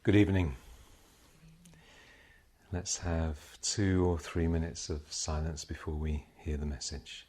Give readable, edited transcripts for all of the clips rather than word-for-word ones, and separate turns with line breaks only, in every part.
Good evening. Let's have 2 or 3 minutes of silence before we hear the message.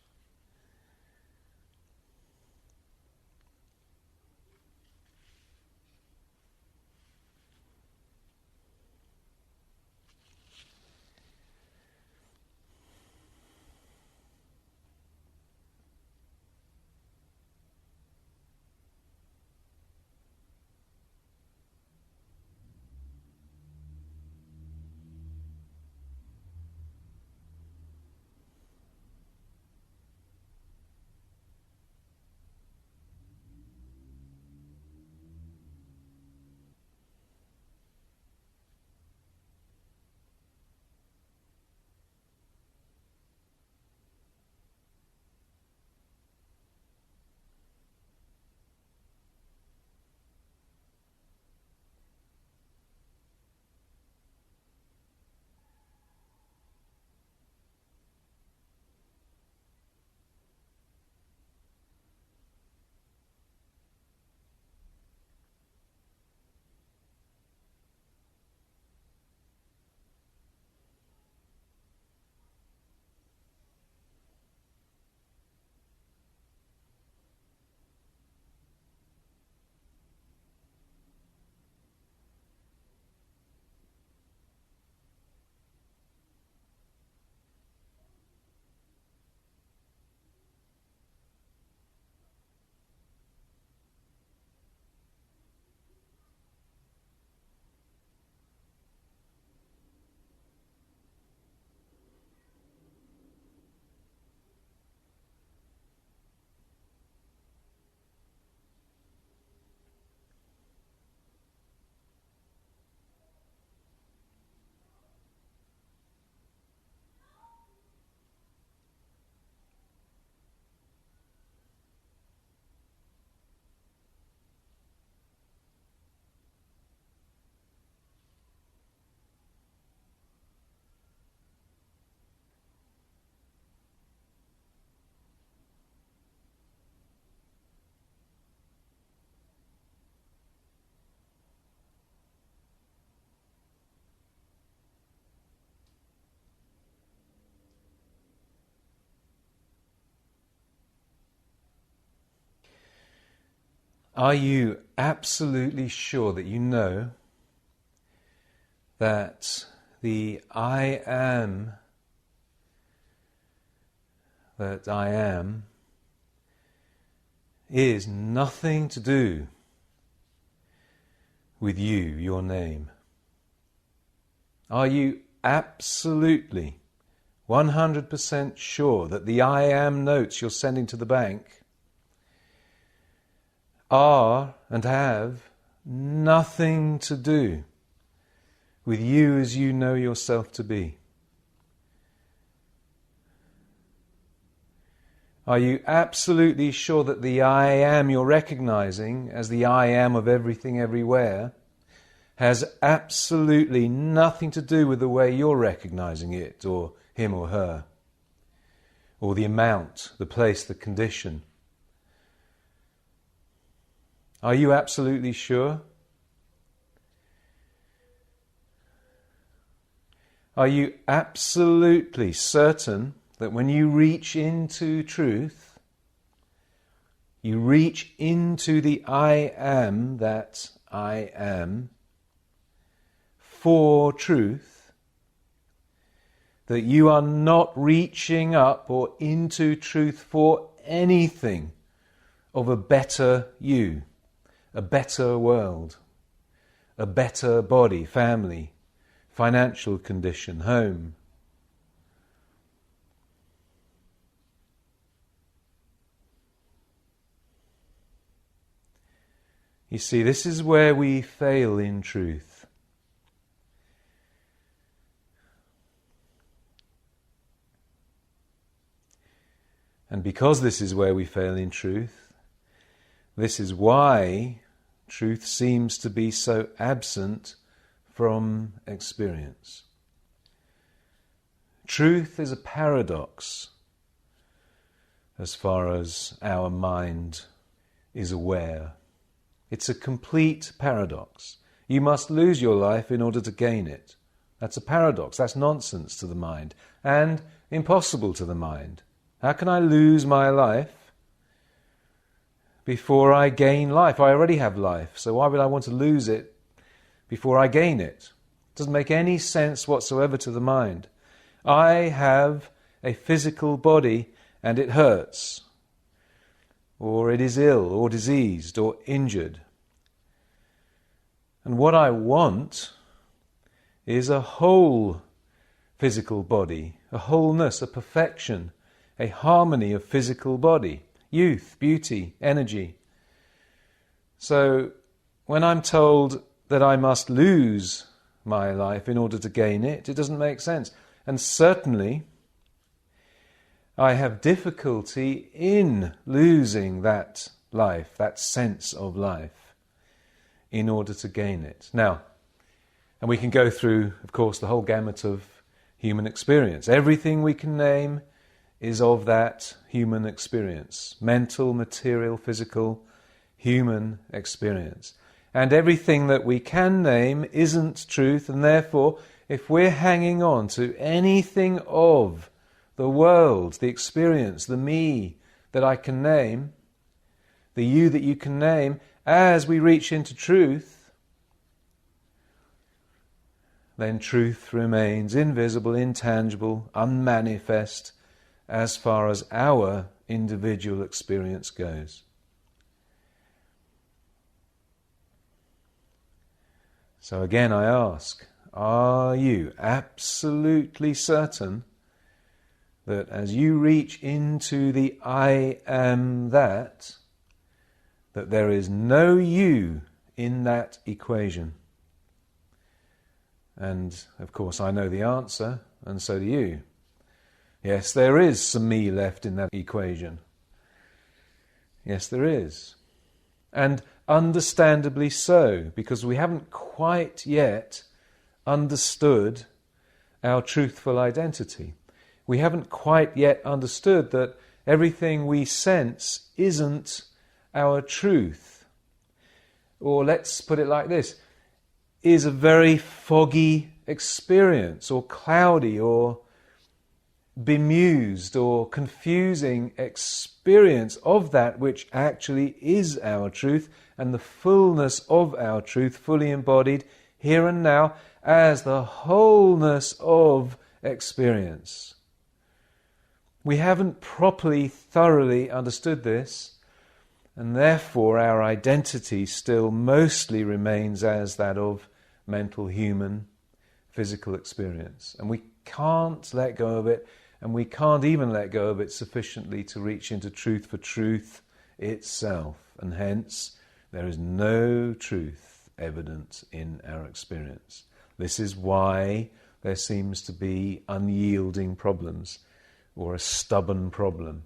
Are you absolutely sure that you know that the I am that I am is nothing to do with you, your name? Are you absolutely 100% sure that the I am notes you're sending to the bank are and have nothing to do with you as you know yourself to be? Are you absolutely sure that the I am you're recognizing as the I am of everything everywhere has absolutely nothing to do with the way you're recognizing it, or him or her, or the amount, the place, the condition? Are you absolutely sure? Are you absolutely certain that when you reach into truth, you reach into the I am that I am for truth, that you are not reaching up or into truth for anything of a better you, a better world, a better body, family, financial condition, home? You see, this is where we fail in truth. And because this is where we fail in truth, this is why truth seems to be so absent from experience. Truth is a paradox as far as our mind is aware. It's a complete paradox. You must lose your life in order to gain it. That's a paradox. That's nonsense to the mind and impossible to the mind. How can I lose my life before I gain life? I already have life, so why would I want to lose it before I gain it? It doesn't make any sense whatsoever to the mind. I have a physical body and it hurts, or it is ill, or diseased, or injured. And what I want is a whole physical body, a wholeness, a perfection, a harmony of physical body, youth, beauty, energy. So when I'm told that I must lose my life in order to gain it, it doesn't make sense. And certainly I have difficulty in losing that life, that sense of life, in order to gain it. Now, and we can go through, of course, the whole gamut of human experience. Everything we can name is of that human experience. Mental, material, physical, human experience. And everything that we can name isn't truth, and therefore, if we're hanging on to anything of the world, the experience, the me that I can name, the you that you can name, as we reach into truth, then truth remains invisible, intangible, unmanifest, as far as our individual experience goes. So again I ask, are you absolutely certain that as you reach into the I am that there is no you in that equation? And of course I know the answer, and so do you. Yes, there is some me left in that equation. Yes, there is. And understandably so, because we haven't quite yet understood our truthful identity. We haven't quite yet understood that everything we sense isn't our truth. Or let's put it like this, is a very foggy experience, or cloudy, or bemused, or confusing experience of that which actually is our truth, and the fullness of our truth fully embodied here and now as the wholeness of experience. We haven't properly, thoroughly understood this, and therefore our identity still mostly remains as that of mental, human, physical experience. And we can't let go of it, and we can't even let go of it sufficiently to reach into truth for truth itself. And hence, there is no truth evident in our experience. This is why there seems to be unyielding problems, or a stubborn problem.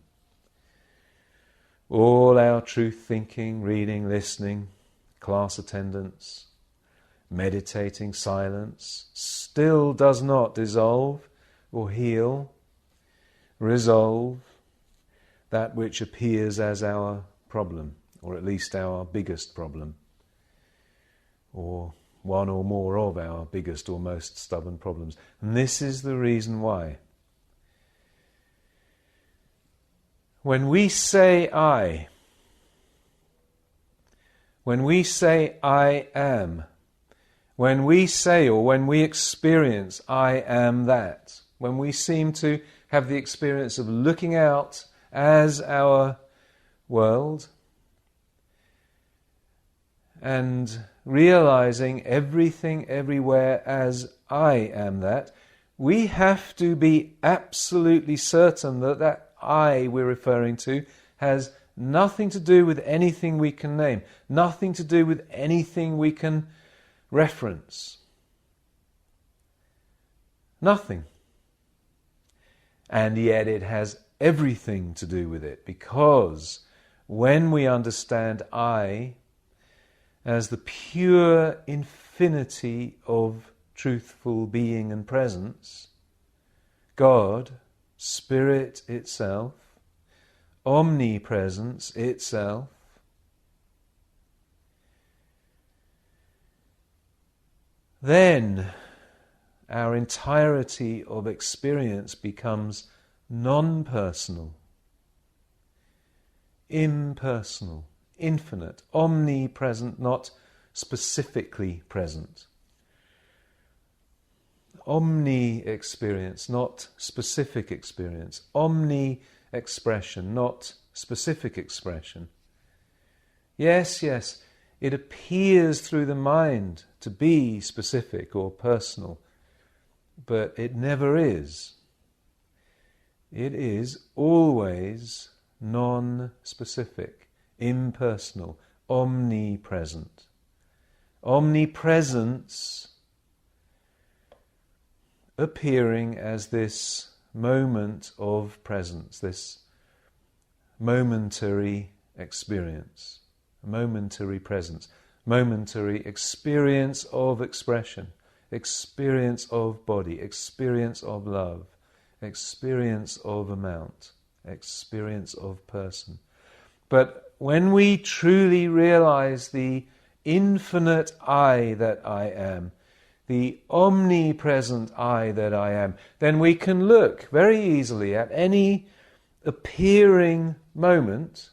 All our truth thinking, reading, listening, class attendance, meditating, silence, still does not dissolve or heal, resolve that which appears as our problem, or at least our biggest problem, or one or more of our biggest or most stubborn problems. And this is the reason why. When we say I, when we say I am, when we say or when we experience I am that, when we seem to have the experience of looking out as our world and realizing everything everywhere as I am that, we have to be absolutely certain that that I we're referring to has nothing to do with anything we can name, nothing to do with anything we can reference. Nothing. And yet it has everything to do with it, because when we understand I as the pure infinity of truthful being and presence, God, Spirit itself, omnipresence itself, then our entirety of experience becomes non-personal, impersonal, infinite, omnipresent, not specifically present. Omni-experience, not specific experience. Omni-expression, not specific expression. Yes, it appears through the mind to be specific or personal, but it never is. It is always non-specific, impersonal, omnipresent. Omnipresence appearing as this moment of presence, this momentary experience, momentary presence, momentary experience of expression, experience of body, experience of love, experience of amount, experience of person. But when we truly realize the infinite I that I am, the omnipresent I that I am, then we can look very easily at any appearing moment,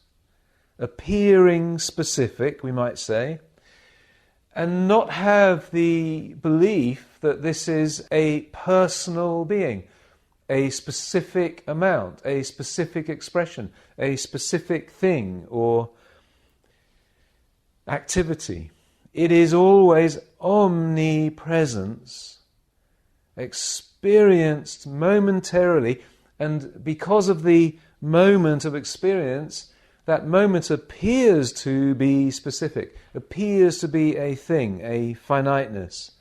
appearing specific, we might say, and not have the belief that this is a personal being, a specific amount, a specific expression, a specific thing or activity. It is always omnipresence, experienced momentarily, and because of the moment of experience, that moment appears to be specific, appears to be a thing, a finiteness,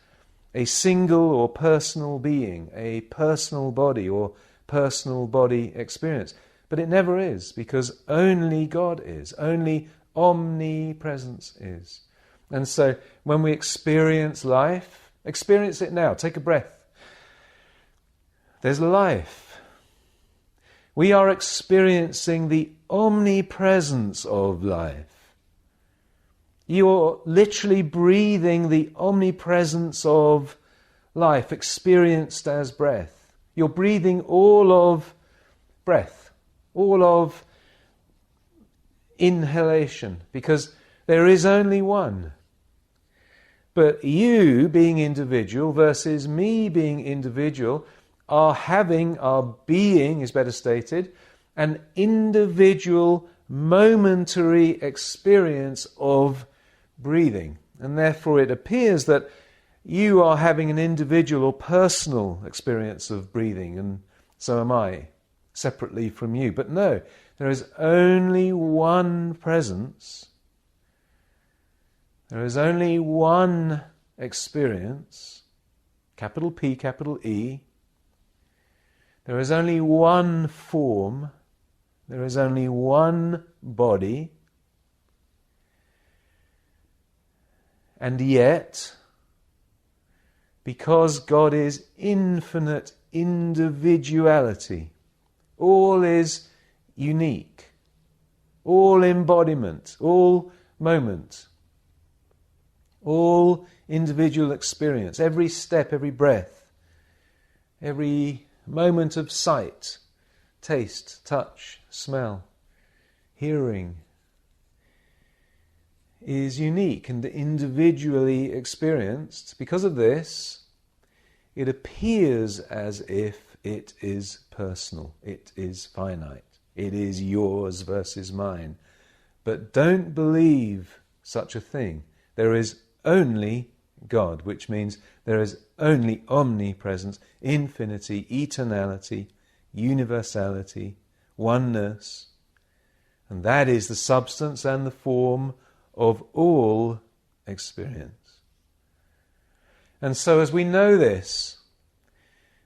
a single or personal being, a personal body or personal body experience. But it never is, because only God is, only omnipresence is. And so when we experience life, experience it now, take a breath. There's life. We are experiencing the omnipresence of life. You're literally breathing the omnipresence of life, experienced as breath. You're breathing all of breath, all of inhalation, because there is only one. But you being individual versus me being individual are having, are being, is better stated, an individual momentary experience of breathing. And therefore it appears that you are having an individual or personal experience of breathing, and so am I, separately from you. But no, there is only one presence. There is only one experience, capital P, capital E. There is only one form. There is only one body. And yet, because God is infinite individuality, all is unique, all embodiment, all moment, all individual experience, every step, every breath, every moment of sight, taste, touch, smell, hearing, is unique and individually experienced. Because of this, it appears as if it is personal, it is finite, it is yours versus mine. But don't believe such a thing. There is only God, which means there is only omnipresence, infinity, eternality, universality, oneness, and that is the substance and the form of all experience. And so as we know this,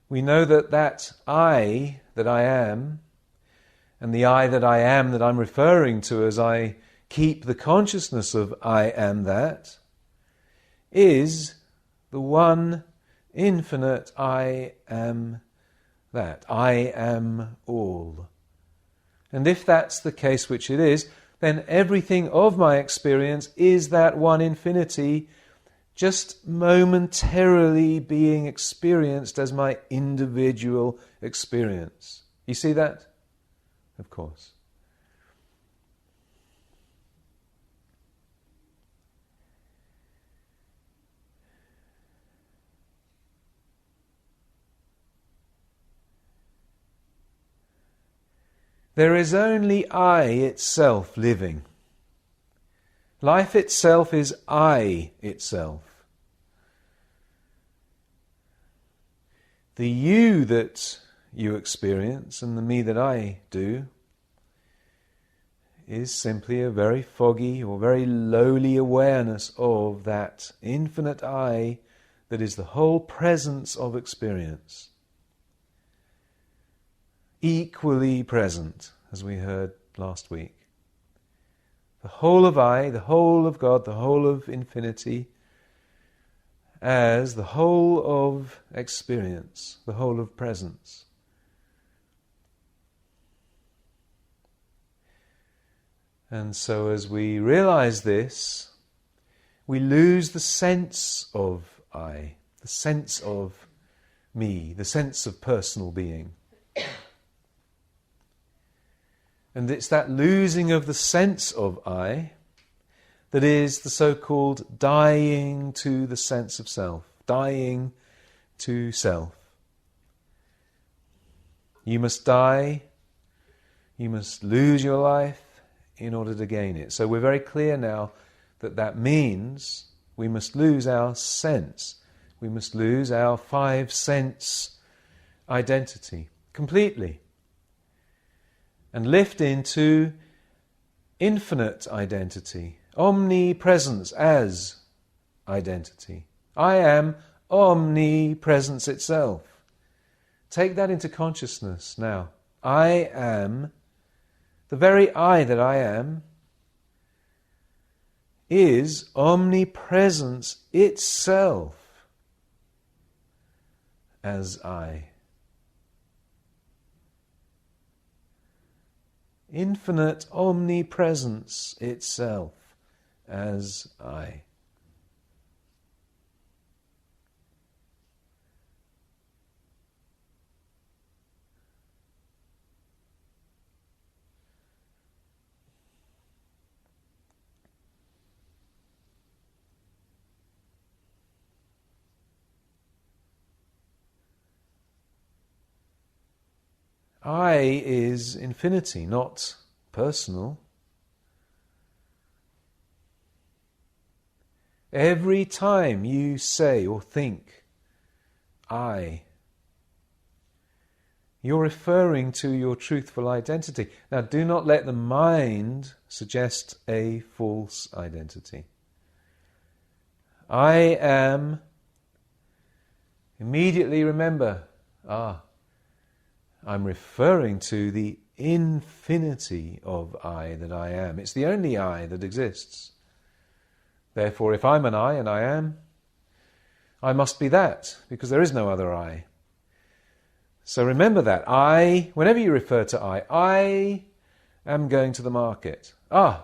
we know that I that I am, and the I that I am that I'm referring to as I keep the consciousness of I am that, is the one infinite I am that. I am all. And if that's the case, which it is, then everything of my experience is that one infinity just momentarily being experienced as my individual experience. You see that? Of course. There is only I itself living. Life itself is I itself. The you that you experience and the me that I do is simply a very foggy or very lowly awareness of that infinite I that is the whole presence of experience. Equally present, as we heard last week. The whole of I, the whole of God, the whole of infinity, as the whole of experience, the whole of presence. And so as we realize this, we lose the sense of I, the sense of me, the sense of personal being. And it's that losing of the sense of I that is the so-called dying to the sense of self, dying to self. You must die, you must lose your life in order to gain it. So we're very clear now that that means we must lose our sense. We must lose our 5 sense identity completely. And lift into infinite identity, omnipresence as identity. I am omnipresence itself. Take that into consciousness now. I am, the very I that I am, is omnipresence itself as I. Infinite omnipresence itself as I. I is infinity, not personal. Every time you say or think I, you're referring to your truthful identity. Now, do not let the mind suggest a false identity. I am, immediately remember, I'm referring to the infinity of I that I am. It's the only I that exists. Therefore, if I'm an I and I am, I must be that, because there is no other I. So remember that. I, whenever you refer to I am going to the market. I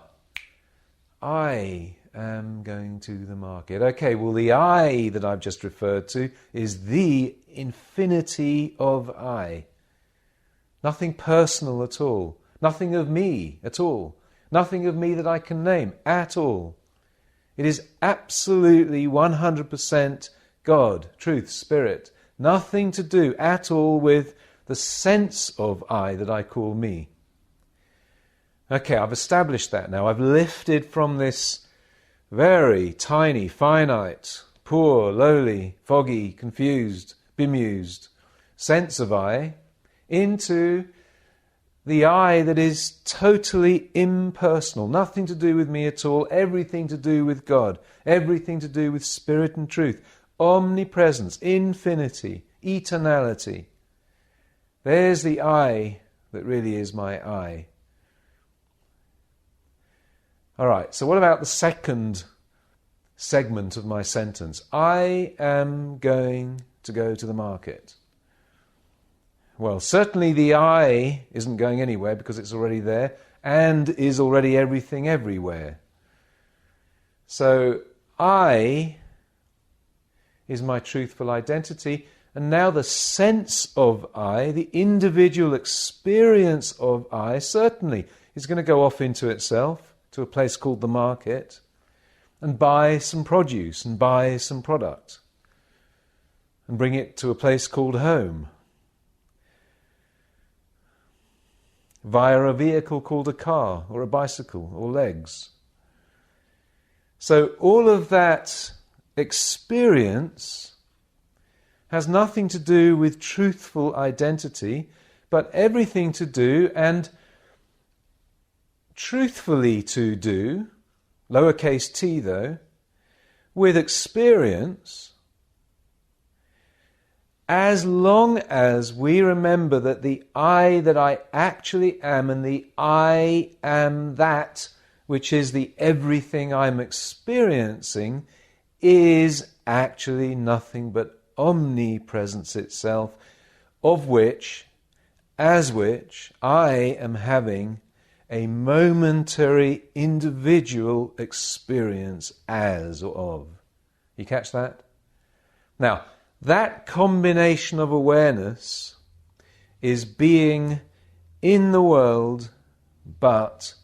am going to the market. Okay, well the I that I've just referred to is the infinity of I. Nothing personal at all. Nothing of me at all. Nothing of me that I can name at all. It is absolutely 100% God, truth, spirit. Nothing to do at all with the sense of I that I call me. Okay, I've established that now. I've lifted from this very tiny, finite, poor, lowly, foggy, confused, bemused sense of I into the I that is totally impersonal, nothing to do with me at all, everything to do with God, everything to do with spirit and truth, omnipresence, infinity, eternality. There's the I that really is my I. All right, so what about the second segment of my sentence? I am going to go to the market. Well, certainly the I isn't going anywhere because it's already there and is already everything everywhere. So I is my truthful identity. And now the sense of I, the individual experience of I, certainly is going to go off into itself, to a place called the market, and buy some produce and buy some product, and bring it to a place called home, via a vehicle called a car or a bicycle or legs. So all of that experience has nothing to do with truthful identity, but everything to do, and truthfully to do, lowercase t though, with experience, as long as we remember that the I that I actually am and the I am that, which is the everything I'm experiencing, is actually nothing but omnipresence itself, of which, as which, I am having a momentary individual experience as or of. You catch that? Now, that combination of awareness is being in the world, but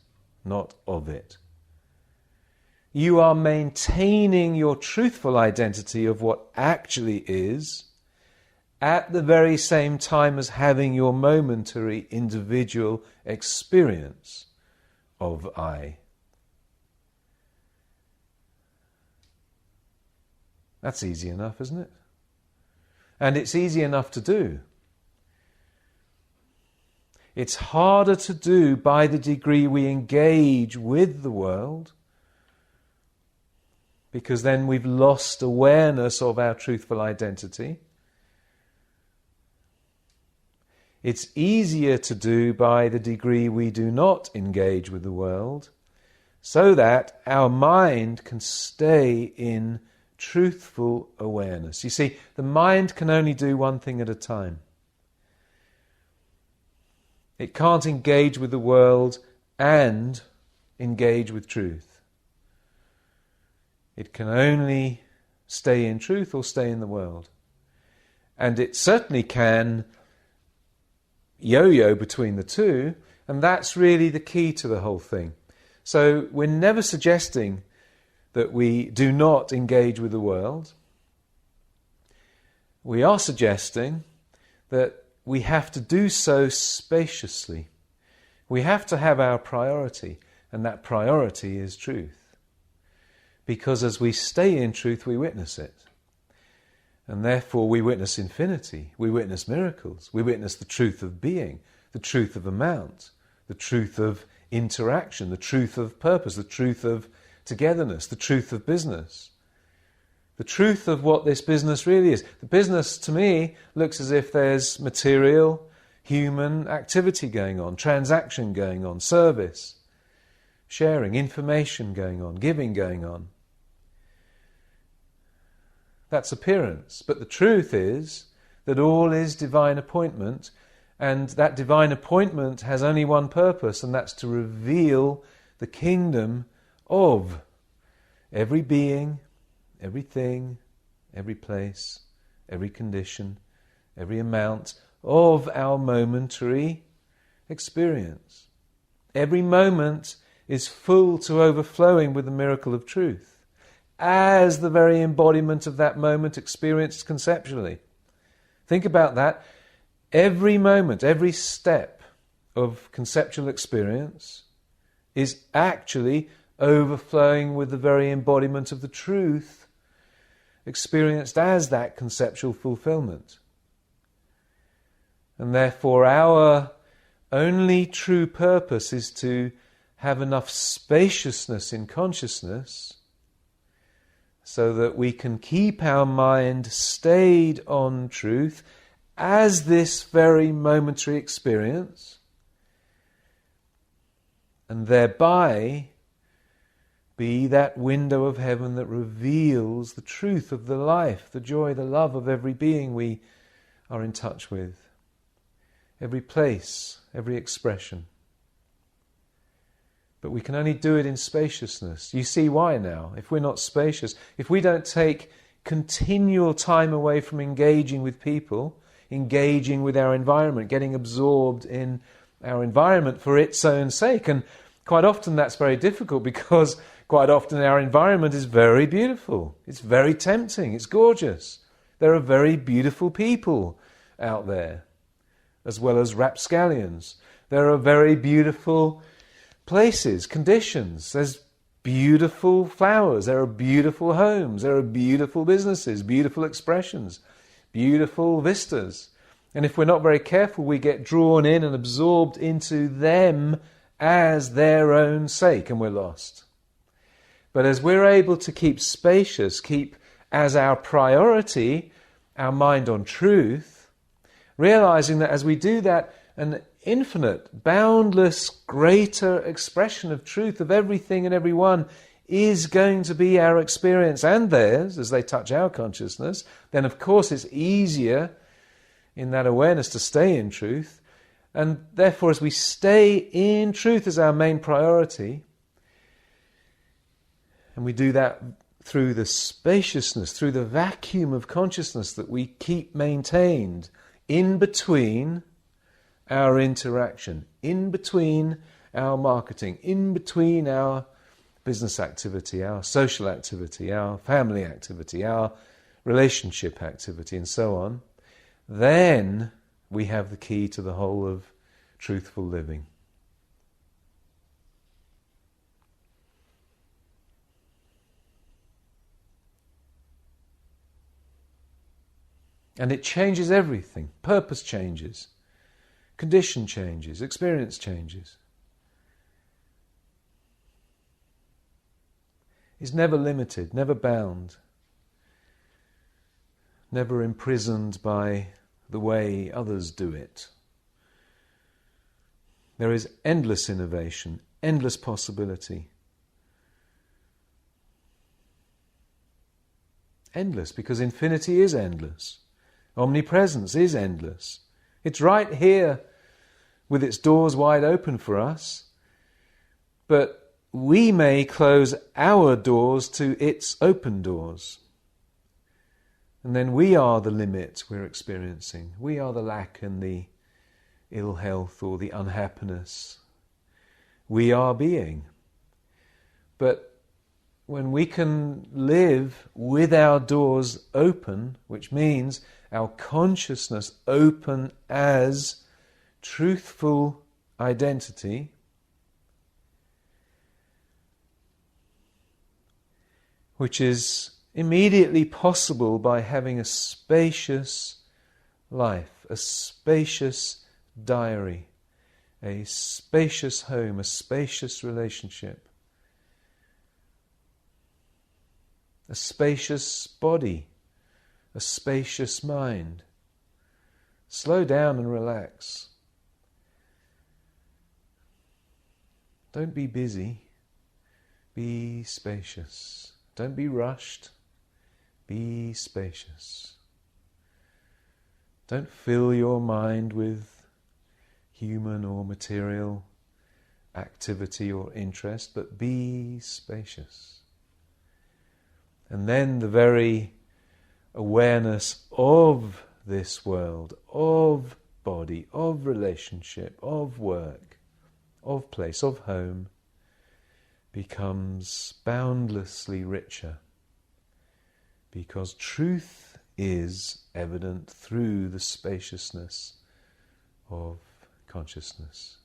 not of it. You are maintaining your truthful identity of what actually is at the very same time as having your momentary individual experience of I. That's easy enough, isn't it? And it's easy enough to do. It's harder to do by the degree we engage with the world, because then we've lost awareness of our truthful identity. It's easier to do by the degree we do not engage with the world, so that our mind can stay in truthful awareness. You see, the mind can only do one thing at a time. It can't engage with the world and engage with truth. It can only stay in truth or stay in the world. And it certainly can yo-yo between the two, and that's really the key to the whole thing. So we're never suggesting that we do not engage with the world. We are suggesting that we have to do so spaciously. We have to have our priority, and that priority is truth. Because as we stay in truth, we witness it. And therefore we witness infinity, we witness miracles, we witness the truth of being, the truth of amount, the truth of interaction, the truth of purpose, the truth of togetherness, the truth of business, the truth of what this business really is. The business, to me, looks as if there's material, human activity going on, transaction going on, service, sharing, information going on, giving going on. That's appearance. But the truth is that all is divine appointment, and that divine appointment has only one purpose, and that's to reveal the kingdom of every being, everything, every place, every condition, every amount of our momentary experience. Every moment is full to overflowing with the miracle of truth, as the very embodiment of that moment experienced conceptually. Think about that. Every moment, every step of conceptual experience is actually overflowing with the very embodiment of the truth experienced as that conceptual fulfillment. And therefore our only true purpose is to have enough spaciousness in consciousness so that we can keep our mind stayed on truth as this very momentary experience, and thereby be that window of heaven that reveals the truth of the life, the joy, the love of every being we are in touch with, every place, every expression. But we can only do it in spaciousness. You see why now? If we're not spacious, if we don't take continual time away from engaging with people, engaging with our environment, getting absorbed in our environment for its own sake. And quite often that's very difficult because quite often our environment is very beautiful. It's very tempting. It's gorgeous. There are very beautiful people out there, as well as rapscallions. There are very beautiful places, conditions. There's beautiful flowers. There are beautiful homes. There are beautiful businesses, beautiful expressions, beautiful vistas. And if we're not very careful, we get drawn in and absorbed into them as their own sake, and we're lost. But as we're able to keep spacious, keep as our priority our mind on truth, realizing that as we do that, an infinite, boundless, greater expression of truth of everything and everyone is going to be our experience and theirs as they touch our consciousness, then of course it's easier in that awareness to stay in truth. And therefore, as we stay in truth as our main priority, and we do that through the spaciousness, through the vacuum of consciousness that we keep maintained in between our interaction, in between our marketing, in between our business activity, our social activity, our family activity, our relationship activity, and so on, then we have the key to the whole of truthful living. And it changes everything. Purpose changes. Condition changes. Experience changes. It's never limited, never bound, never imprisoned by the way others do it. There is endless innovation, endless possibility. Endless, because infinity is endless. Omnipresence is endless. It's right here with its doors wide open for us, but we may close our doors to its open doors. And then we are the limit we're experiencing. We are the lack and the ill health or the unhappiness. We are being. But when we can live with our doors open, which means our consciousness open as truthful identity, which is immediately possible by having a spacious life, a spacious diary, a spacious home, a spacious relationship, a spacious body, a spacious mind. Slow down and relax. Don't be busy. Be spacious. Don't be rushed. Be spacious. Don't fill your mind with human or material activity or interest, but be spacious. And then the very awareness of this world, of body, of relationship, of work, of place, of home, becomes boundlessly richer, because truth is evident through the spaciousness of consciousness.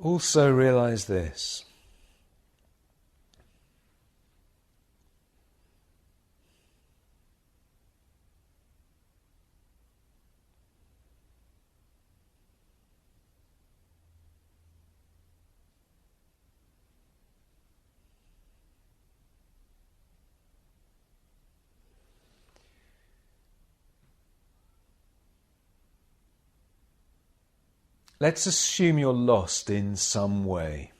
Also realize this. let's assume you're lost in some way.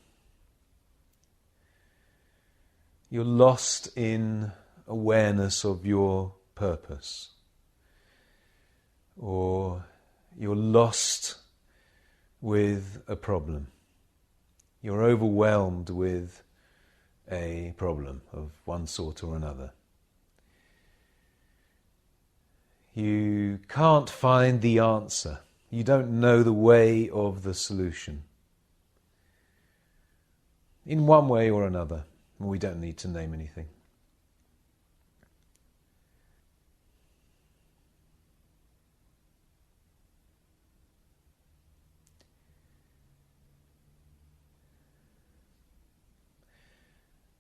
You're lost in awareness of your purpose. Or you're lost with a problem. You're overwhelmed with a problem of one sort or another. You can't find the answer. You don't know the way of the solution. In one way or another. We don't need to name anything.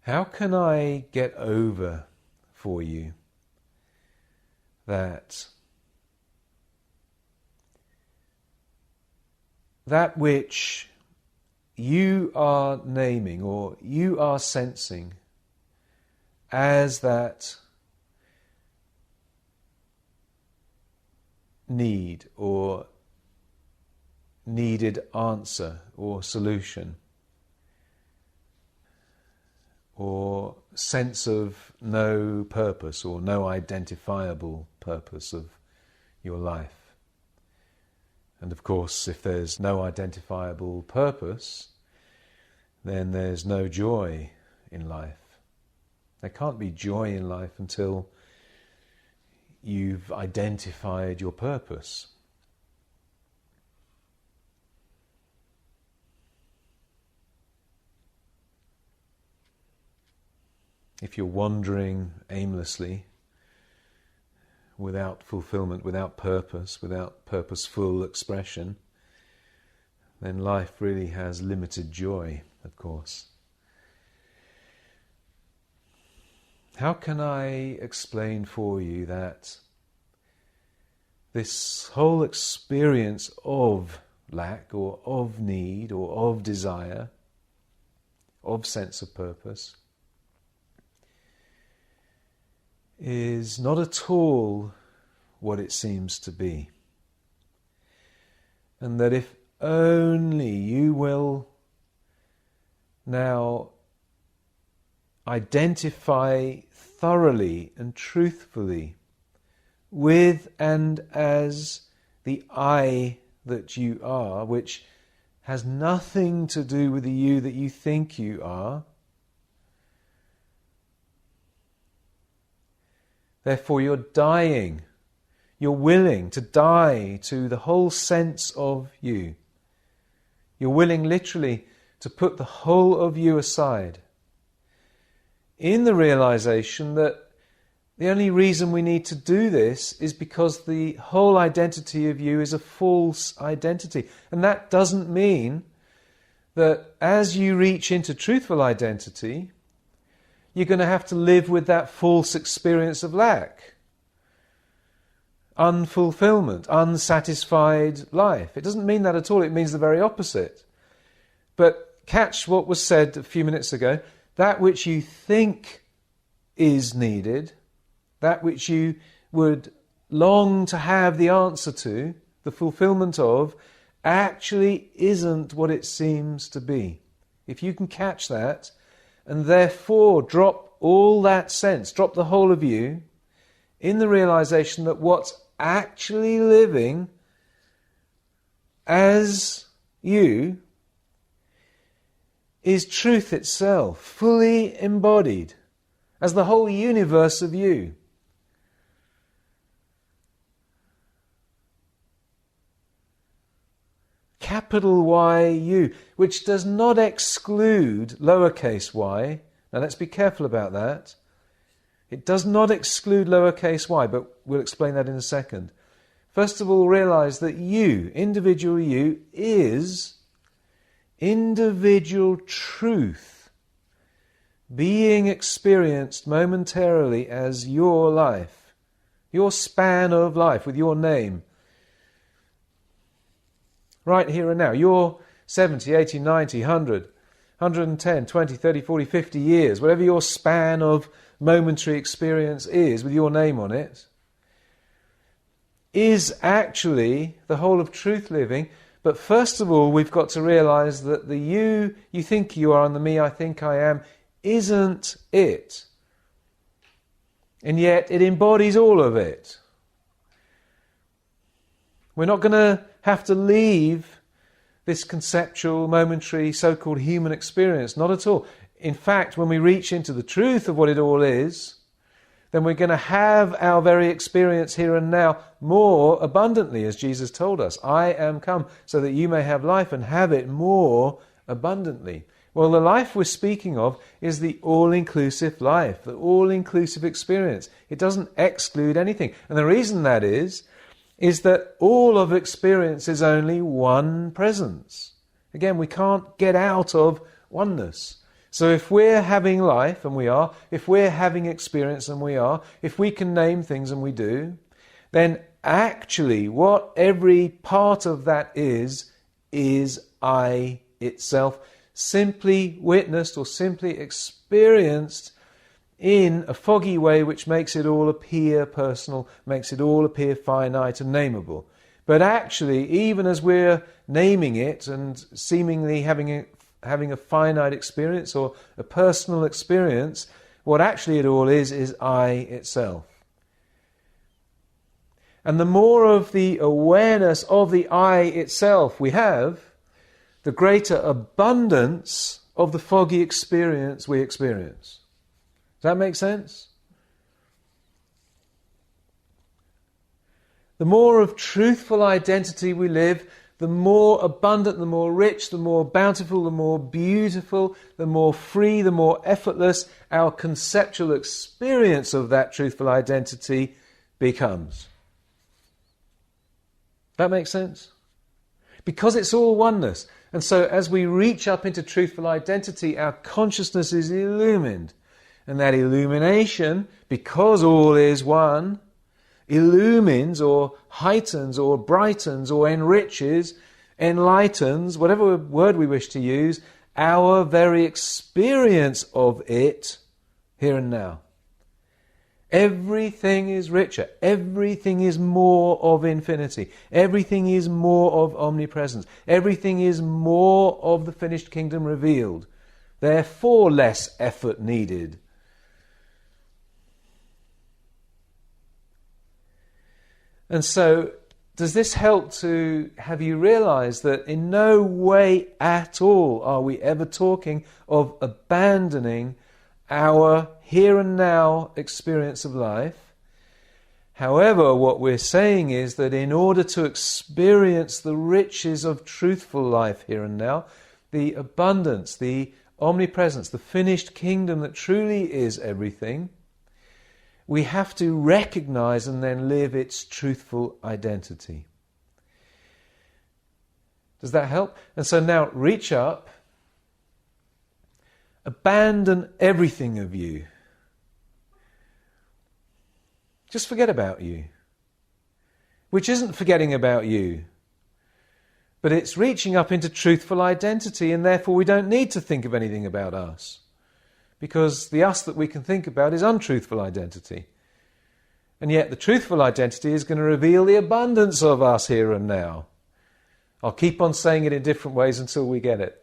How can I get over for you that which you are naming or you are sensing as that need or needed answer or solution, or sense of no purpose or no identifiable purpose of your life? And of course, if there's no identifiable purpose, then there's no joy in life. There can't be joy in life until you've identified your purpose. If you're wandering aimlessly, without fulfillment, without purpose, without purposeful expression, then life really has limited joy, of course. How can I explain for you that this whole experience of lack or of need or of desire, of sense of purpose, is not at all what it seems to be? And that if only you will now identify thoroughly and truthfully with and as the I that you are, which has nothing to do with the you that you think you are, therefore you're dying. You're willing to die to the whole sense of you. You're willing literally to put the whole of you aside, in the realization that the only reason we need to do this is because the whole identity of you is a false identity. And that doesn't mean that as you reach into truthful identity, you're going to have to live with that false experience of lack, unfulfillment, unsatisfied life. It doesn't mean that at all. It means the very opposite. But catch what was said a few minutes ago. That which you think is needed, that which you would long to have the answer to, the fulfillment of, actually isn't what it seems to be. If you can catch that, and therefore drop all that sense, drop the whole of you, in the realization that what's actually living as you is truth itself, fully embodied, as the whole universe of you. Capital Y-U, which does not exclude lowercase y. Now let's be careful about that. It does not exclude lowercase y, but we'll explain that in a second. First of all, realize that you, individual you, is individual truth being experienced momentarily as your life, your span of life with your name. Right here and now, your 70, 80, 90, 100, 110, 20, 30, 40, 50 years, whatever your span of momentary experience is with your name on it, is actually the whole of truth living, But first of all, we've got to realize that the you think you are and the me I think I am isn't it. And yet it embodies all of it. We're not going to have to leave this conceptual, momentary, so-called human experience. Not at all. In fact, when we reach into the truth of what it all is, then we're going to have our very experience here and now more abundantly, as Jesus told us. I am come so that you may have life and have it more abundantly. Well, the life we're speaking of is the all-inclusive life, the all-inclusive experience. It doesn't exclude anything. And the reason that is that all of experience is only one presence. Again, we can't get out of oneness. So if we're having life, and we are, if we're having experience, and we are, if we can name things, and we do, then actually what every part of that is I itself, simply witnessed or simply experienced in a foggy way which makes it all appear personal, makes it all appear finite and nameable. But actually, even as we're naming it and seemingly having a finite experience or a personal experience, what actually it all is I itself. And the more of the awareness of the I itself we have, the greater abundance of the foggy experience we experience. Does that make sense? The more of truthful identity we live, the more abundant, the more rich, the more bountiful, the more beautiful, the more free, the more effortless our conceptual experience of that truthful identity becomes. That makes sense? Because it's all oneness. And so as we reach up into truthful identity, our consciousness is illumined. And that illumination, because all is one, illumines or heightens or brightens or enriches, enlightens, whatever word we wish to use, our very experience of it here and now. Everything is richer. Everything is more of infinity. Everything is more of omnipresence. Everything is more of the finished kingdom revealed. Therefore, less effort needed. And so, does this help to have you realize that in no way at all are we ever talking of abandoning our here and now experience of life? However, what we're saying is that in order to experience the riches of truthful life here and now, the abundance, the omnipresence, the finished kingdom that truly is everything, we have to recognize and then live its truthful identity. Does that help? And so now reach up, abandon everything of you. Just forget about you. Which isn't forgetting about you, but it's reaching up into truthful identity, and therefore we don't need to think of anything about us. Because the us that we can think about is untruthful identity. And yet the truthful identity is going to reveal the abundance of us here and now. I'll keep on saying it in different ways until we get it.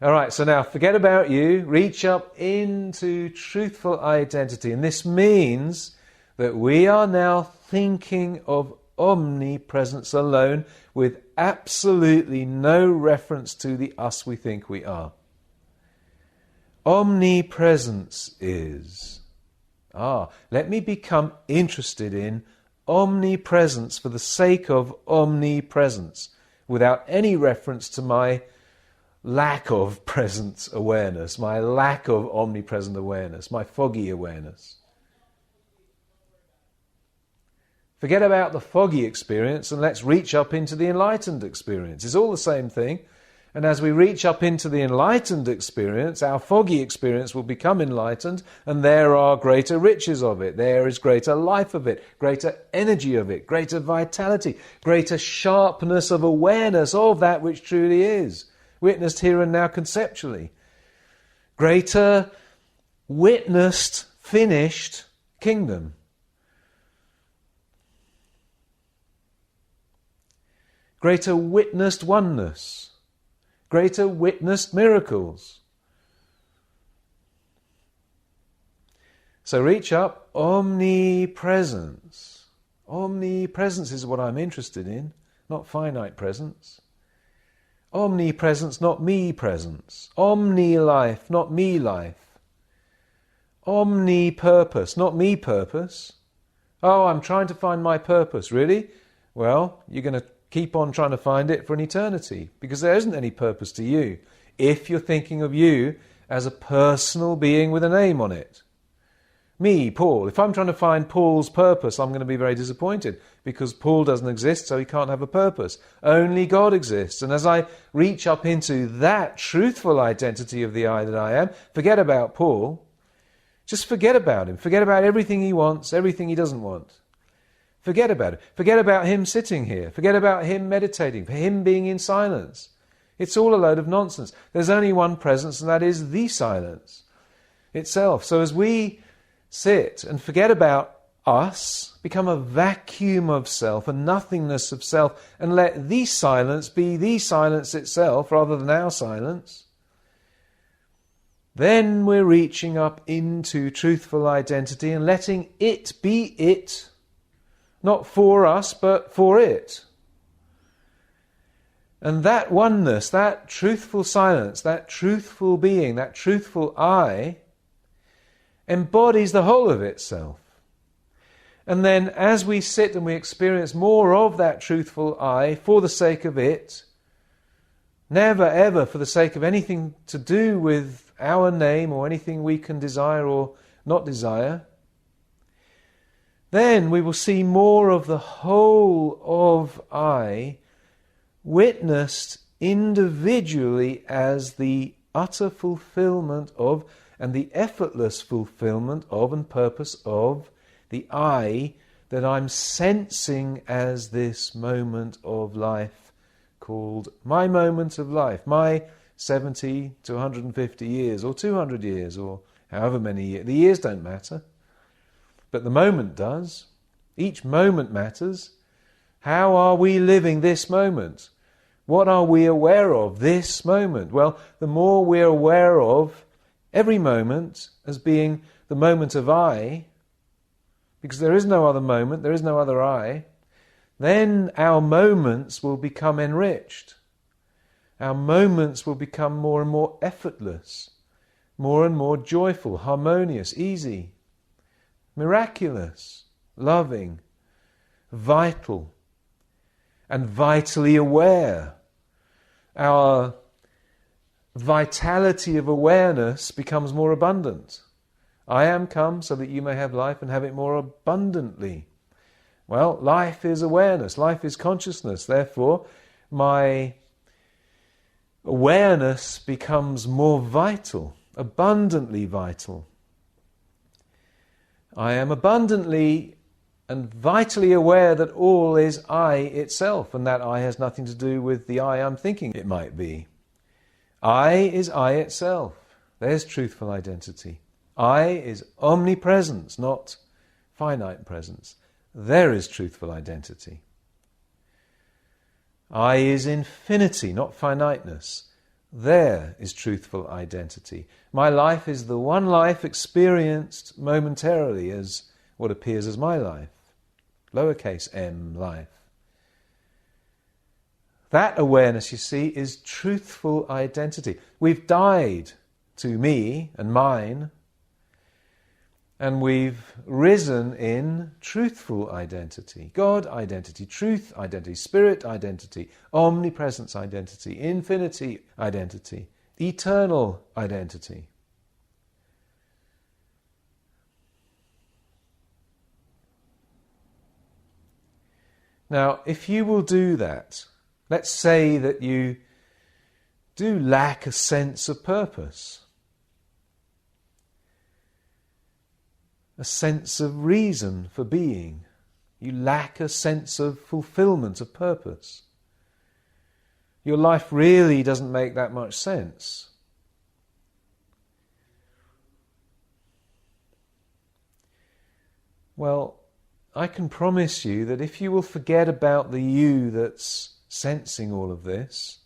All right, so now forget about you, reach up into truthful identity. And this means that we are now thinking of omnipresence alone with absolutely no reference to the us we think we are. Omnipresence is. Let me become interested in omnipresence for the sake of omnipresence, without any reference to my lack of presence awareness, my lack of omnipresent awareness, my foggy awareness. Forget about the foggy experience and let's reach up into the enlightened experience. It's all the same thing. And as we reach up into the enlightened experience, our foggy experience will become enlightened, and there are greater riches of it. There is greater life of it, greater energy of it, greater vitality, greater sharpness of awareness of that which truly is, witnessed here and now conceptually. Greater witnessed, finished kingdom. greater witnessed oneness, greater witnessed miracles. So reach up, omnipresence. Omnipresence is what I'm interested in, not finite presence. Omnipresence, not me presence. Omni-life, not me life. Omni-purpose, not me purpose. Oh, I'm trying to find my purpose. Really? Well, you're going to keep on trying to find it for an eternity, because there isn't any purpose to you if you're thinking of you as a personal being with a name on it. Me, Paul. If I'm trying to find Paul's purpose, I'm going to be very disappointed, because Paul doesn't exist, so he can't have a purpose. Only God exists. And as I reach up into that truthful identity of the I that I am, forget about Paul. Just forget about him. Forget about everything he wants, everything he doesn't want. Forget about it. Forget about him sitting here. Forget about him meditating, for him being in silence. It's all a load of nonsense. There's only one presence, and that is the silence itself. So as we sit and forget about us, become a vacuum of self, a nothingness of self, and let the silence be the silence itself rather than our silence, then we're reaching up into truthful identity and letting it be it, not for us, but for it. And that oneness, that truthful silence, that truthful being, that truthful I, embodies the whole of itself. And then as we sit and we experience more of that truthful I for the sake of it, never ever for the sake of anything to do with our name or anything we can desire or not desire, then we will see more of the whole of I witnessed individually as the utter fulfillment of and the effortless fulfillment of and purpose of the I that I'm sensing as this moment of life called my moment of life, my 70 to 150 years or 200 years or however many years. The years don't matter, but the moment does. Each moment matters. How are we living this moment? What are we aware of this moment? Well, the more we're aware of every moment as being the moment of I, because there is no other moment, there is no other I, then our moments will become enriched. Our moments will become more and more effortless, more and more joyful, harmonious, easy, miraculous, loving, vital, and vitally aware. Our vitality of awareness becomes more abundant. I am come so that you may have life and have it more abundantly. Well, life is awareness, life is consciousness. Therefore, my awareness becomes more vital, abundantly vital. I am abundantly and vitally aware that all is I itself, and that I has nothing to do with the I I'm thinking it might be. I is I itself. There's truthful identity. I is omnipresence, not finite presence. There is truthful identity. I is infinity, not finiteness. There is truthful identity. My life is the one life experienced momentarily as what appears as my life. Lowercase m life. That awareness, you see, is truthful identity. We've died to me and mine, and we've risen in truthful identity. God identity, truth identity, spirit identity, omnipresence identity, infinity identity, eternal identity. Now, if you will do that, let's say that you do lack a sense of purpose, a sense of reason for being. You lack a sense of fulfillment of purpose. Your life really doesn't make that much sense. Well, I can promise you that if you will forget about the you that's sensing all of this,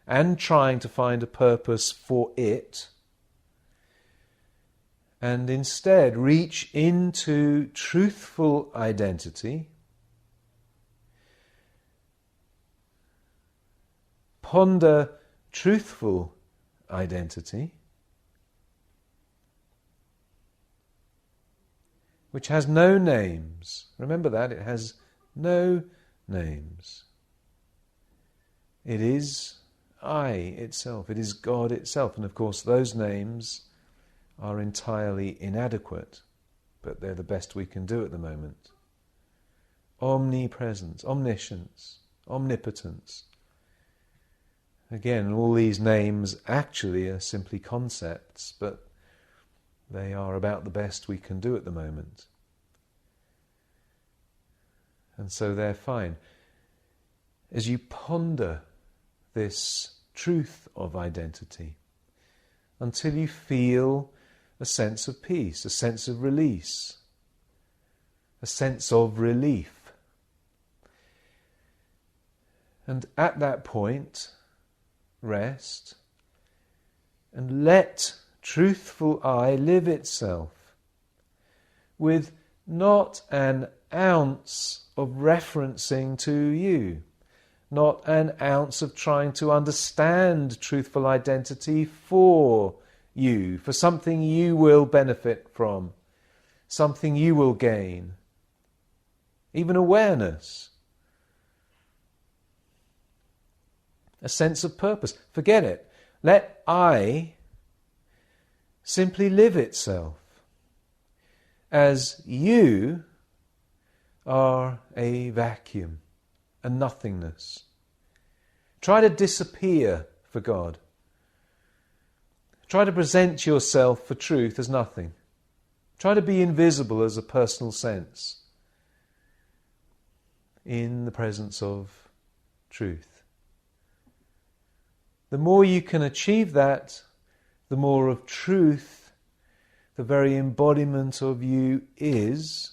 and trying to find a purpose for it, and instead reach into truthful identity, ponder truthful identity, which has no names. Remember that, it has no names. It is I itself, it is God itself, and of course those names are entirely inadequate, but they're the best we can do at the moment. Omnipresence, omniscience, omnipotence. Again, all these names actually are simply concepts, but they are about the best we can do at the moment. And so they're fine. As you ponder this truth of identity, until you feel a sense of peace, a sense of release, a sense of relief. And at that point, rest, and let truthful I live itself with not an ounce of referencing to you, not an ounce of trying to understand truthful identity for you, for something you will benefit from, something you will gain, even awareness, a sense of purpose. Forget it. Let I simply live itself as you are a vacuum, a nothingness. Try to disappear for God. Try to present yourself for truth as nothing. Try to be invisible as a personal sense in the presence of truth. The more you can achieve that, the more of truth the very embodiment of you is,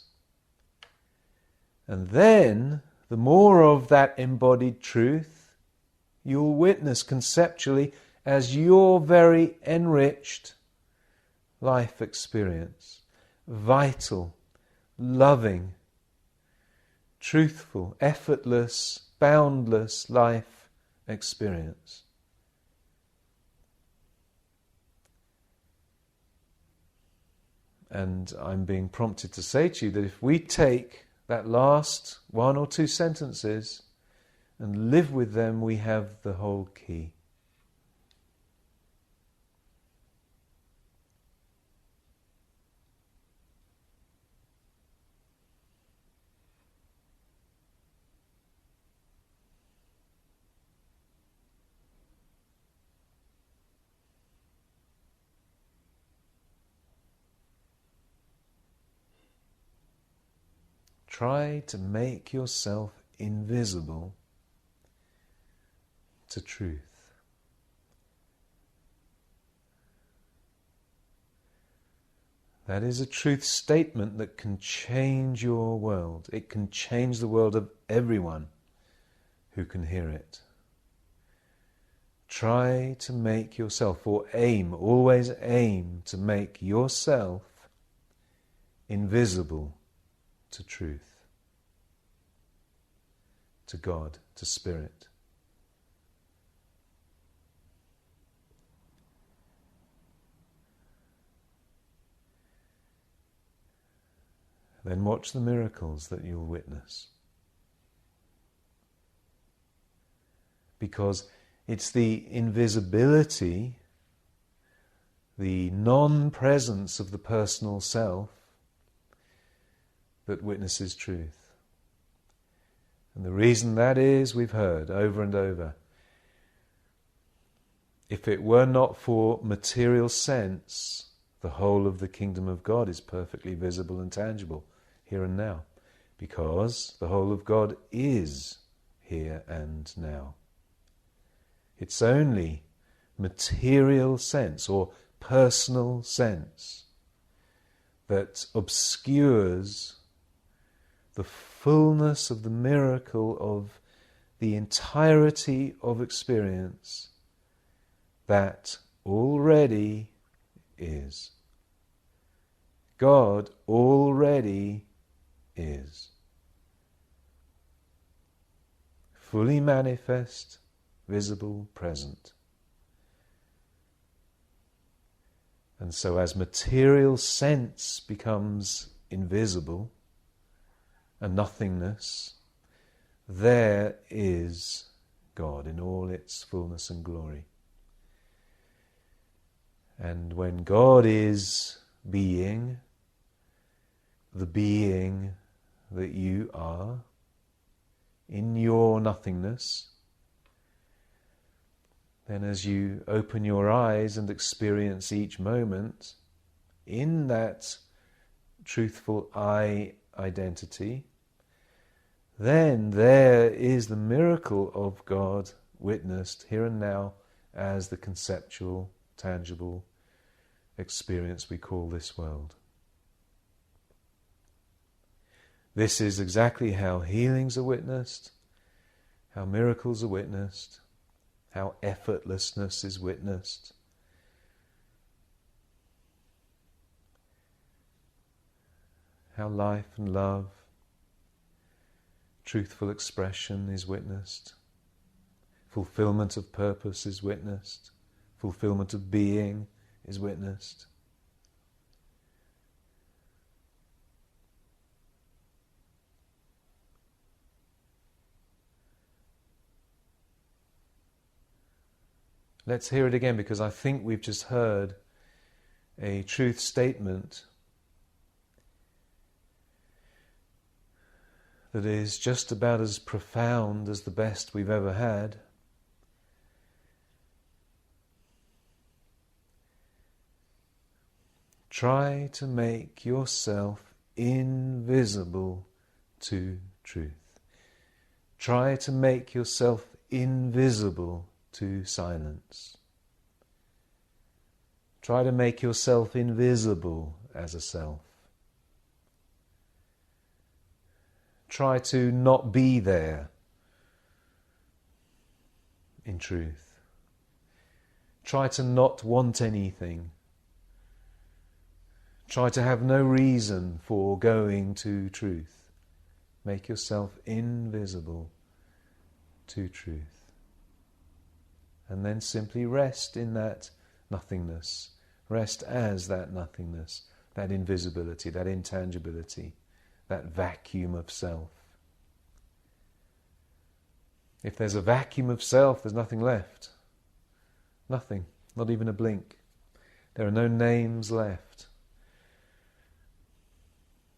and then the more of that embodied truth you'll witness conceptually as your very enriched life experience, vital, loving, truthful, effortless, boundless life experience. And I'm being prompted to say to you that if we take that last one or two sentences and live with them, we have the whole key. Try to make yourself invisible to truth. That is a truth statement that can change your world. It can change the world of everyone who can hear it. Try to make yourself, or aim, always aim to make yourself invisible to truth, to God, to Spirit. Then watch the miracles that you'll witness. Because it's the invisibility, the non-presence of the personal self that witnesses truth. And the reason that is, we've heard over and over. If it were not for material sense, the whole of the kingdom of God is perfectly visible and tangible here and now, because the whole of God is here and now. It's only material sense or personal sense that obscures the fullness of the miracle of the entirety of experience that already is. God already is. Fully manifest, visible, present. And so as material sense becomes invisible, a nothingness, there is God in all its fullness and glory. And when God is being, the being that you are, in your nothingness, then as you open your eyes and experience each moment in that truthful I identity, then there is the miracle of God witnessed here and now as the conceptual, tangible experience we call this world. This is exactly how healings are witnessed, how miracles are witnessed, how effortlessness is witnessed. How life and love, truthful expression is witnessed. Fulfillment of purpose is witnessed. Fulfillment of being is witnessed. Let's hear it again, because I think we've just heard a truth statement that is just about as profound as the best we've ever had. Try to make yourself invisible to truth. Try to make yourself invisible to silence. Try to make yourself invisible as a self. Try to not be there in truth. Try to not want anything. Try to have no reason for going to truth. Make yourself invisible to truth. And then simply rest in that nothingness. Rest as that nothingness, that invisibility, that intangibility, that vacuum of self. If there's a vacuum of self, there's nothing left. Nothing, not even a blink. There are no names left.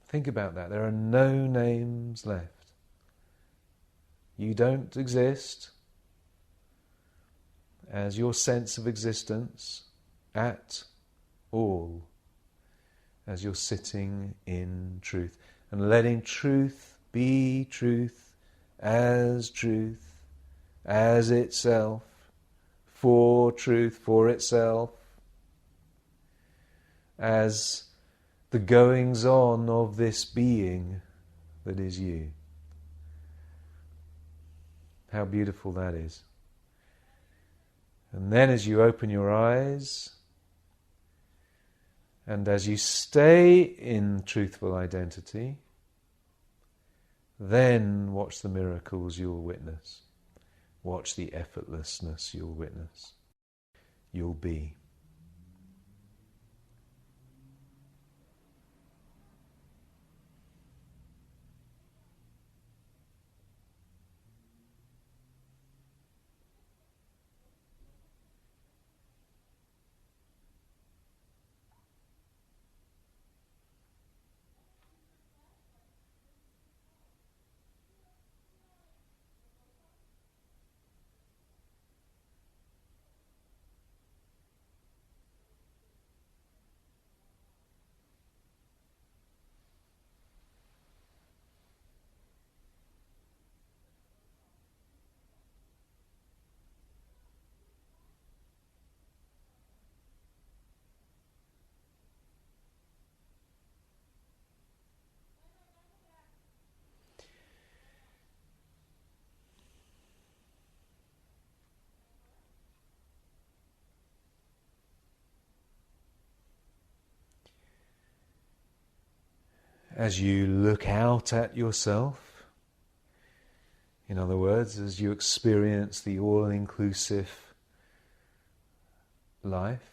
Think about that. There are no names left. You don't exist as your sense of existence at all, as you're sitting in truth and letting truth be truth as itself, for truth, for itself, as the goings on of this being that is you. How beautiful that is. And then as you open your eyes, and as you stay in truthful identity, then watch the miracles you'll witness. Watch the effortlessness you'll witness. You'll be. as you look out at yourself, in other words, as you experience the all-inclusive life,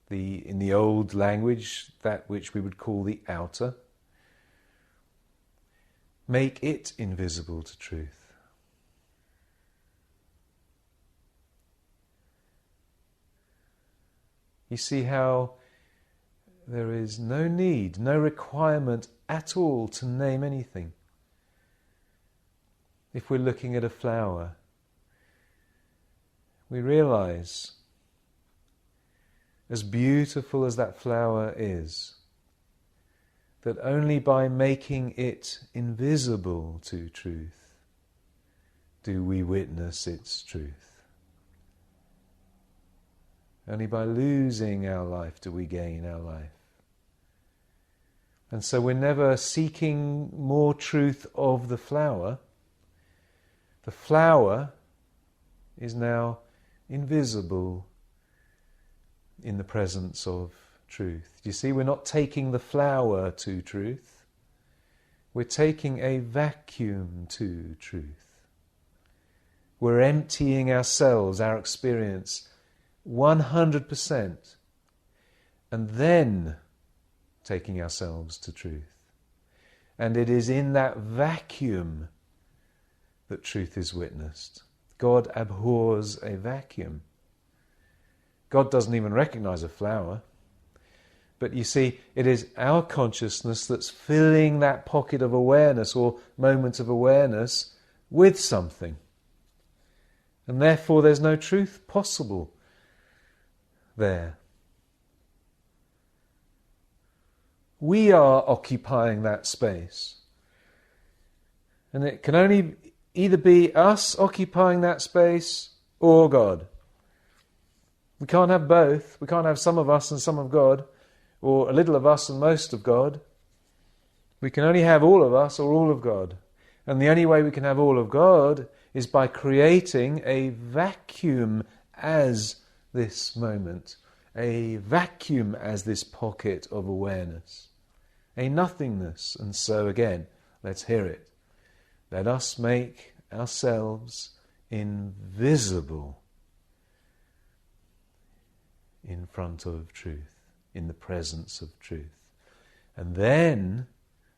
in the old language, that which we would call the outer, make it invisible to truth. You see how there is no need, no requirement at all to name anything. If we're looking at a flower, we realize, as beautiful as that flower is, that only by making it invisible to truth do we witness its truth. Only by losing our life do we gain our life. And so we're never seeking more truth of the flower. The flower is now invisible in the presence of truth. Do you see, we're not taking the flower to truth. We're taking a vacuum to truth. We're emptying ourselves, our experience, 100%, and then taking ourselves to truth. And it is in that vacuum that truth is witnessed. God abhors a vacuum. God doesn't even recognize a flower. But you see, it is our consciousness that's filling that pocket of awareness or moment of awareness with something. And therefore there's no truth possible there. We are occupying that space. And it can only either be us occupying that space or God. We can't have both. We can't have some of us and some of God, or a little of us and most of God. We can only have all of us or all of God. And the only way we can have all of God is by creating a vacuum as this moment, a vacuum as this pocket of awareness, a nothingness. And so again, let's hear it. Let us make ourselves invisible in front of truth, in the presence of truth. And then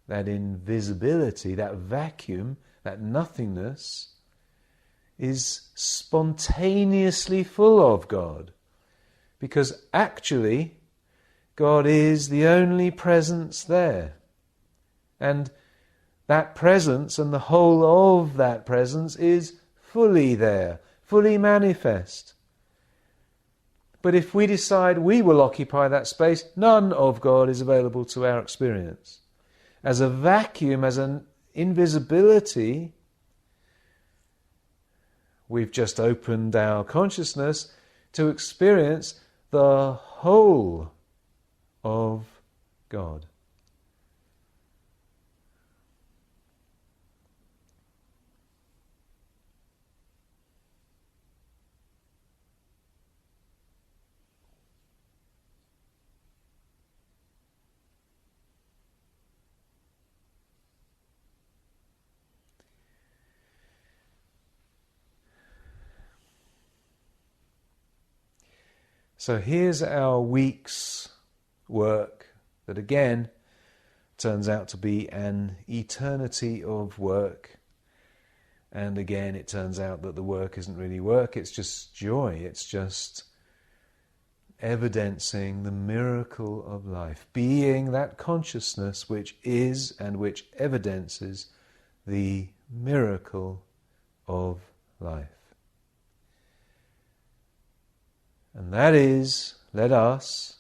that invisibility, that vacuum, that nothingness is spontaneously full of God. Because actually, God is the only presence there. And that presence and the whole of that presence is fully there, fully manifest. But if we decide we will occupy that space, none of God is available to our experience. As a vacuum, as an invisibility, we've just opened our consciousness to experience the whole of God. So here's our week's work that again turns out to be an eternity of work. And again it turns out that the work isn't really work, it's just joy, it's just evidencing the miracle of life, being that consciousness which is and which evidences the miracle of life. And that is, let us,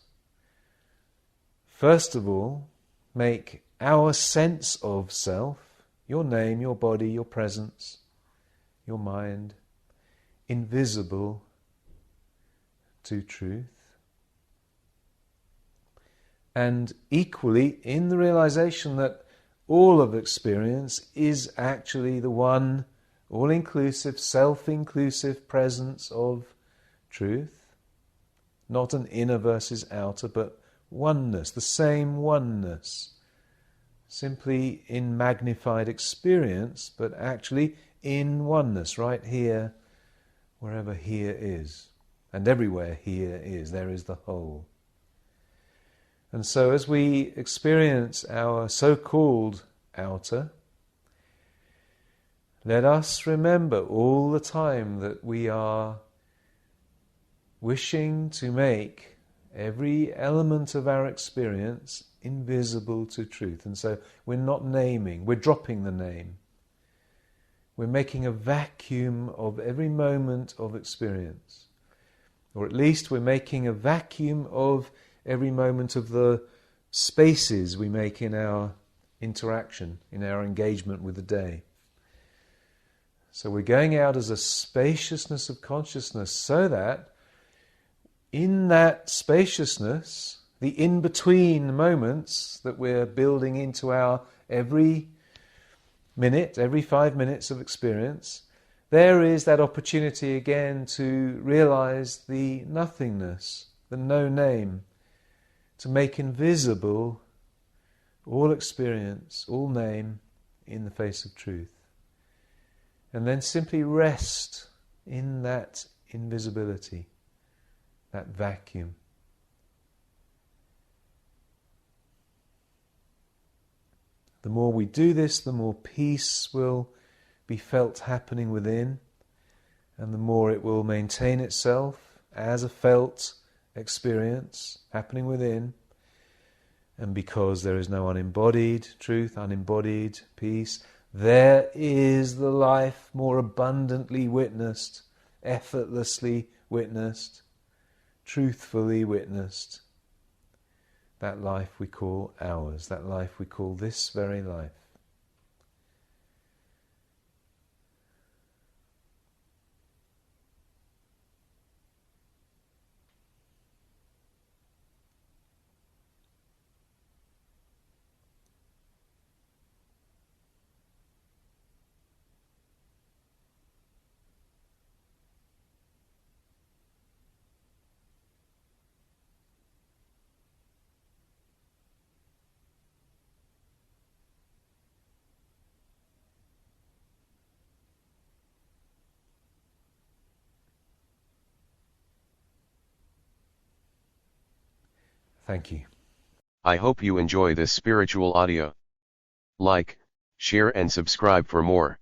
first of all, make our sense of self, your name, your body, your presence, your mind, invisible to truth. And equally, in the realization that all of experience is actually the one all-inclusive, self-inclusive presence of truth. Not an inner versus outer, but oneness, the same oneness. simply in magnified experience, but actually in oneness, right here, wherever here is. And everywhere here is, there is the whole. And so as we experience our so-called outer, let us remember all the time that we are wishing to make every element of our experience invisible to truth. And so we're not naming, we're dropping the name. We're making a vacuum of every moment of experience. Or at least we're making a vacuum of every moment of the spaces we make in our interaction, in our engagement with the day. So we're going out as a spaciousness of consciousness so that in that spaciousness, the in-between moments that we're building into our every minute, every 5 minutes of experience, there is that opportunity again to realize the nothingness, the no name, to make invisible all experience, all name in the face of truth. And then simply rest in that invisibility, that vacuum. The more we do this, the more peace will be felt happening within, and the more it will maintain itself as a felt experience happening within. And because there is no unembodied truth, unembodied peace, there is the life more abundantly witnessed, effortlessly witnessed, truthfully witnessed. That life we call ours, that life we call this very life. Thank you.
I hope you enjoy this spiritual audio. Like, share and subscribe for more.